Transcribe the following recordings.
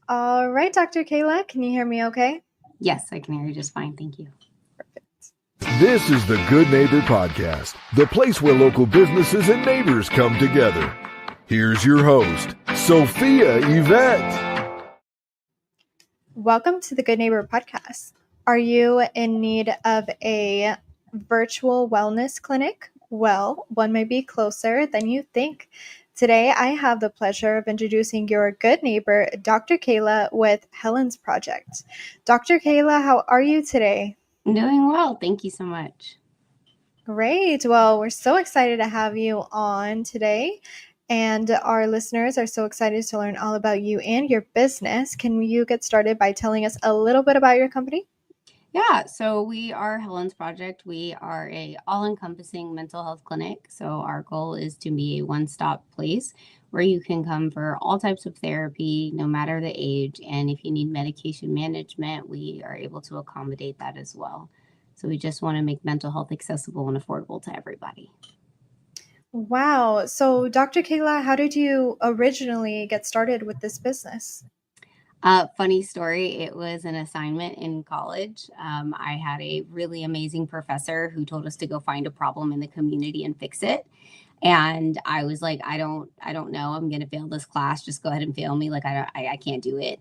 All right, Dr. Kayla, can you hear me okay? Yes, I can hear you just fine. Thank you. This is the Good Neighbor Podcast, the place where local businesses and neighbors come together. Here's your host, Sophia Yvette. Welcome to the Good Neighbor Podcast. Are you in need of a virtual wellness clinic? Well, one may be closer than you think. Today, I have the pleasure of introducing your good neighbor, Dr. Kayla, with Helen's Project. Dr. Kayla, how are you today? I'm doing well. Thank you so much. Great. Well, we're so excited to have you on today. And our listeners are so excited to learn all about you and your business. Can you get started by telling us a little bit about your company? Yeah, so we are Helen's Project. We are a all-encompassing mental health clinic. So our goal is to be a one-stop place where you can come for all types of therapy, no matter the age. And if you need medication management, we are able to accommodate that as well. So we just want to make mental health accessible and affordable to everybody. Wow. So, Dr. Kayla, how did you originally get started with this business? Funny story, it was an assignment in college. I had a really amazing professor who told us to go find a problem in the community and fix it. And I was like, I don't know. I'm going to fail this class. Just go ahead and fail me. Like, I can't do it.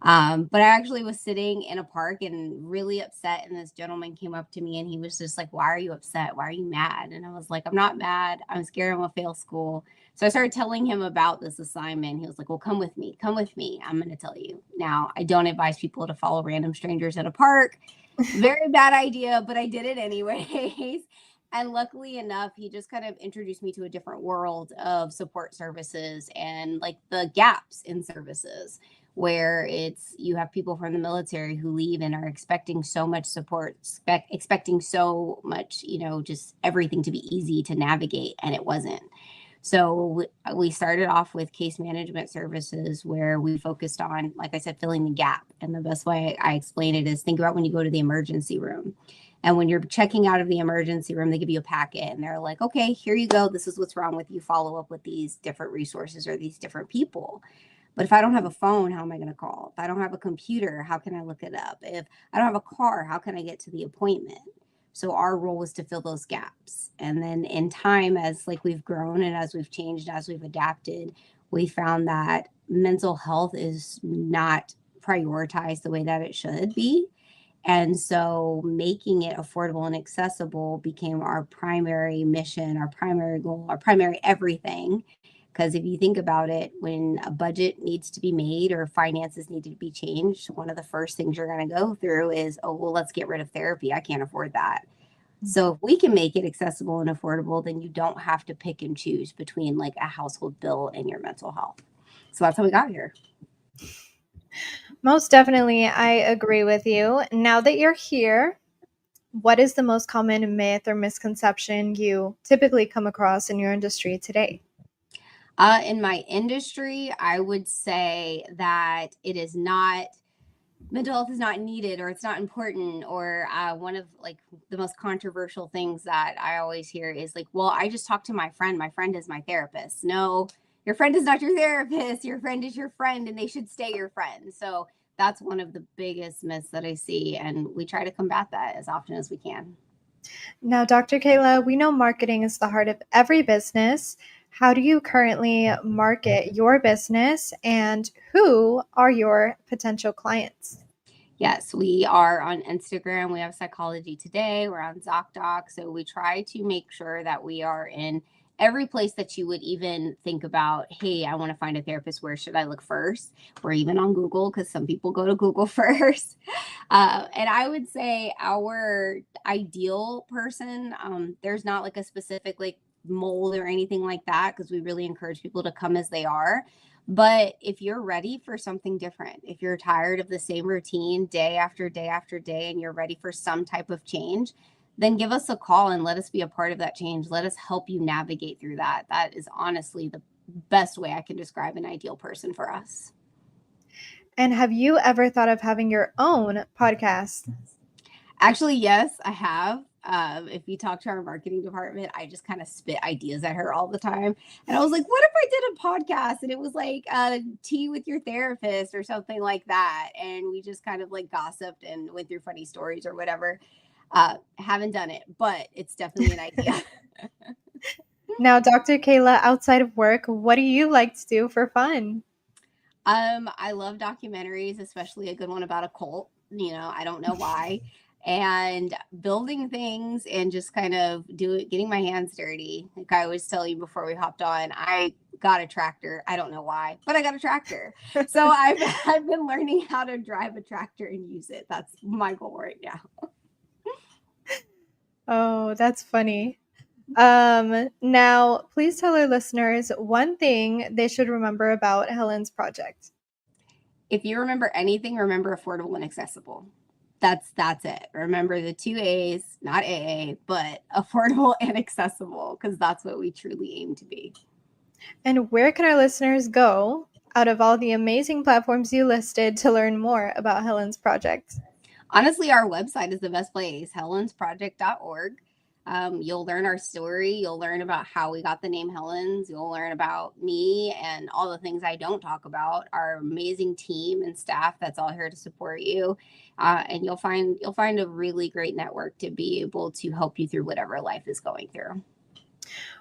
But I actually was sitting in a park and really upset. And this gentleman came up to me and he was just like, why are you upset? Why are you mad? And I was like, I'm not mad. I'm scared I'm going to fail school. So I started telling him about this assignment. He was like, well, come with me. Come with me. I'm going to tell you. Now, I don't advise people to follow random strangers at a park. Very bad idea, but I did it anyways. And luckily enough, he just kind of introduced me to a different world of support services and like the gaps in services where it's you have people from the military who leave and are expecting so much support, expecting so much, just everything to be easy to navigate, and it wasn't. So we started off with case management services where we focused on, like I said, filling the gap. And the best way I explain it is think about when you go to the emergency room. And when you're checking out of the emergency room, they give you a packet and they're like, okay, here you go. This is what's wrong with you. Follow up with these different resources or these different people. But if I don't have a phone, how am I going to call? If I don't have a computer, how can I look it up? If I don't have a car, how can I get to the appointment? So our role was to fill those gaps. And then in time, as like we've grown and as we've changed, as we've adapted, we found that mental health is not prioritized the way that it should be. And so making it affordable and accessible became our primary mission, our primary goal, our primary everything. Because if you think about it, when a budget needs to be made or finances need to be changed, one of the first things you're going to go through is, oh, well, let's get rid of therapy. I can't afford that. So if we can make it accessible and affordable, then you don't have to pick and choose between like a household bill and your mental health. So that's how we got here. Most definitely, I agree with you. Now that you're here, what is the most common myth or misconception you typically come across in your industry today? In my industry, I would say that it is not mental health is not needed or it's not important, or one of like the most controversial things that I always hear is like, well, I just talked to my friend is my therapist. No, your friend is not your therapist. Your friend is your friend and they should stay your friend. So that's one of the biggest myths that I see, and we try to combat that as often as we can. Now, Dr. Kayla, we know marketing is the heart of every business. How do you currently market your business and who are your potential clients? Yes, we are on Instagram. We have Psychology Today. We're on ZocDoc. So we try to make sure that we are in every place that you would even think about, hey, I want to find a therapist. Where should I look first? We're even on Google because some people go to Google first. And I would say our ideal person, there's not like a specific like mold or anything like that because we really encourage people to come as they are. But if you're ready for something different, if you're tired of the same routine day after day after day, and you're ready for some type of change, then give us a call and let us be a part of that change. Let us help you navigate through that. That is honestly the best way I can describe an ideal person for us. And have you ever thought of having your own podcast? Actually, yes, I have. If you talk to our marketing department, I just kind of spit ideas at her all the time. And I was like, what if I did a podcast and it was like tea with your therapist or something like that? And we just kind of like gossiped and went through funny stories or whatever. Haven't done it, but it's definitely an idea. Now, Dr. Kayla, outside of work, what do you like to do for fun? I love documentaries, especially a good one about a cult. I don't know why. And building things and just kind of getting my hands dirty. Like I always tell you before we hopped on, I got a tractor. I don't know why, but I got a tractor. So I've been learning how to drive a tractor and use it. That's my goal right now. Oh, that's funny. Now, please tell our listeners one thing they should remember about Helen's project. If you remember anything, remember affordable and accessible. That's it. Remember the 2 A's, not AA, but affordable and accessible, because that's what we truly aim to be. And where can our listeners go out of all the amazing platforms you listed to learn more about Helen's project? Honestly, our website is the best place, helensproject.org. You'll learn our story. You'll learn about how we got the name Helen's. You'll learn about me and all the things I don't talk about, our amazing team and staff that's all here to support you. And you'll find a really great network to be able to help you through whatever life is going through.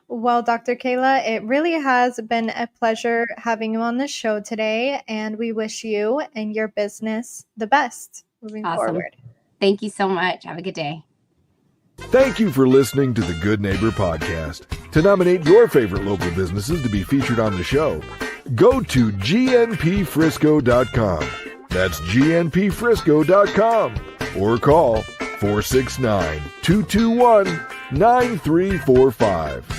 Well, Dr. Kayla, it really has been a pleasure having you on the show today, and we wish you and your business the best moving forward. Thank you so much. Have a good day. Thank you for listening to the Good Neighbor Podcast. To nominate your favorite local businesses to be featured on the show, go to gnpfrisco.com. That's gnpfrisco.com or call 469-221-9345.